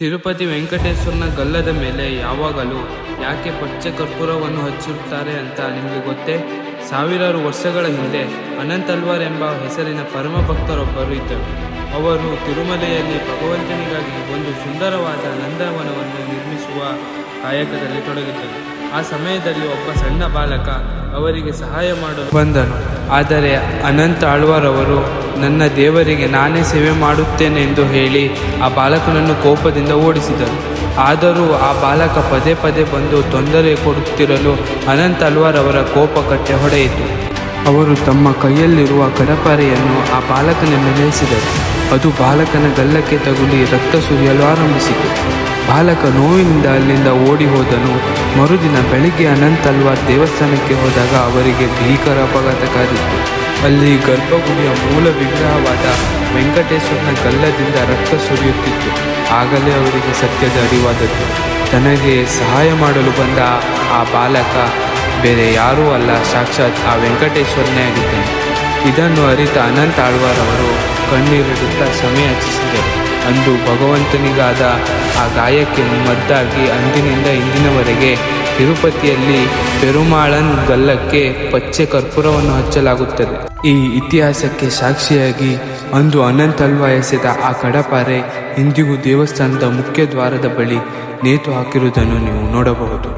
ತಿರುಪತಿ ವೆಂಕಟೇಶ್ವರನ ಗಲ್ಲದ ಮೇಲೆ ಯಾವಾಗಲೂ ಯಾಕೆ ಪಚ್ಚೆ ಕರ್ಪೂರವನ್ನು ಹಚ್ಚಿರುತ್ತಾರೆ ಅಂತ ನಿಮಗೆ ಗೊತ್ತೇ? ಸಾವಿರಾರು ವರ್ಷಗಳ ಹಿಂದೆ ಅನಂತ್ ಅಲ್ವಾರ್ ಎಂಬ ಹೆಸರಿನ ಪರಮ ಭಕ್ತರೊಬ್ಬರು ಇದ್ದರು. ಅವರು ತಿರುಮಲೆಯಲ್ಲಿ ಭಗವಂತನಿಗಾಗಿ ಒಂದು ಸುಂದರವಾದ ನಂದವನವನ್ನು ನಿರ್ಮಿಸುವ ಕಾಯಕದಲ್ಲಿ ತೊಡಗಿದ್ದರು. ಆ ಸಮಯದಲ್ಲಿ ಒಬ್ಬ ಸಣ್ಣ ಬಾಲಕ ಅವರಿಗೆ ಸಹಾಯ ಮಾಡಲು ಬಂದನು. ಆದರೆ ಅನಂತ್ ಆಳ್ವಾರ್ ಅವರು ನನ್ನ ದೇವರಿಗೆ ನಾನೇ ಸೇವೆ ಮಾಡುತ್ತೇನೆ ಎಂದು ಹೇಳಿ ಆ ಬಾಲಕನನ್ನು ಕೋಪದಿಂದ ಓಡಿಸಿದರು. ಆದರೂ ಆ ಬಾಲಕ ಪದೇ ಪದೇ ಬಂದು ತೊಂದರೆ ಕೊಡುತ್ತಿರಲು ಅನಂತ್ ಆಳ್ವಾರ್ ಅವರ ಕೋಪ ಕಟ್ಟೆ ಹೊಡೆಯಿತು. ಅವರು ತಮ್ಮ ಕೈಯಲ್ಲಿರುವ ಕಡಪಾರೆಯನ್ನು ಆ ಬಾಲಕನ ಮೇಲೆ ಎಸೆದರು. ಅದು ಬಾಲಕನ ಗಲ್ಲಕ್ಕೆ ತಗುಲಿ ರಕ್ತ ಸುರಿಯಲು ಆರಂಭಿಸಿತು. ಬಾಲಕ ನೋವಿನಿಂದ ಅಲ್ಲಿಂದ ಓಡಿ ಹೋದನು. ಮರುದಿನ ಬೆಳಿಗ್ಗೆ ಅನಂತ್ ಅಲ್ವಾರ್ ದೇವಸ್ಥಾನಕ್ಕೆ ಹೋದಾಗ ಅವರಿಗೆ ಭೀಕರ ಅಪಘಾತ ಕಾದಿತ್ತು. ಅಲ್ಲಿ ಗರ್ಭಗುಡಿಯ ಮೂಲ ವಿಗ್ರಹವಾದ ವೆಂಕಟೇಶ್ವರನ ಗಲ್ಲದಿಂದ ರಕ್ತ ಸುರಿಯುತ್ತಿತ್ತು. ಆಗಲೇ ಅವರಿಗೆ ಸತ್ಯದ ಅರಿವಾದದ್ದು. ತನಗೆ ಸಹಾಯ ಮಾಡಲು ಬಂದ ಆ ಬಾಲಕ ಬೇರೆ ಯಾರೂ ಅಲ್ಲ, ಸಾಕ್ಷಾತ್ ಆ ವೆಂಕಟೇಶ್ವರನೇ ಆಗಿದ್ದಾನೆ. ಇದನ್ನು ಅರಿತ ಅನಂತ್ ಆಳ್ವಾರ್ ಅವರು ಕಣ್ಣೀರಿಡುತ್ತಾ ಸಮಯ ಯಾಚಿಸಿದರು. ಅಂದು ಭಗವಂತನಿಗಾದ ಆ ಗಾಯಕ್ಕೆ ಮದ್ದಾಗಿ ಅಂದಿನಿಂದ ಇಂದಿನವರೆಗೆ ತಿರುಪತಿಯಲ್ಲಿ ಪೆರುಮಾಳನ್ ಗಲ್ಲಕ್ಕೆ ಪಚ್ಚೆ ಕರ್ಪೂರವನ್ನು ಹಚ್ಚಲಾಗುತ್ತದೆ. ಈ ಇತಿಹಾಸಕ್ಕೆ ಸಾಕ್ಷಿಯಾಗಿ ಅಂದು ಅನಂತ್ ಅಲ್ವಾರ್ ಎಸೆದ ಆ ಕಡಪಾರೆ ಇಂದಿಗೂ ದೇವಸ್ಥಾನದ ಮುಖ್ಯ ದ್ವಾರದ ಬಳಿ ನೇತು ಹಾಕಿರುವುದನ್ನು ನೀವು ನೋಡಬಹುದು.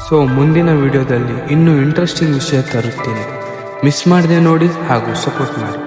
ಸೊ ಮುಂದಿನ ವಿಡಿಯೋದಲ್ಲಿ ಇನ್ನೂ ಇಂಟ್ರೆಸ್ಟಿಂಗ್ ವಿಷಯ ತರುತ್ತೇನೆ. ಮಿಸ್ ಮಾಡದೆ ನೋಡಿ ಹಾಗೂ ಸಪೋರ್ಟ್ ಮಾಡಿ.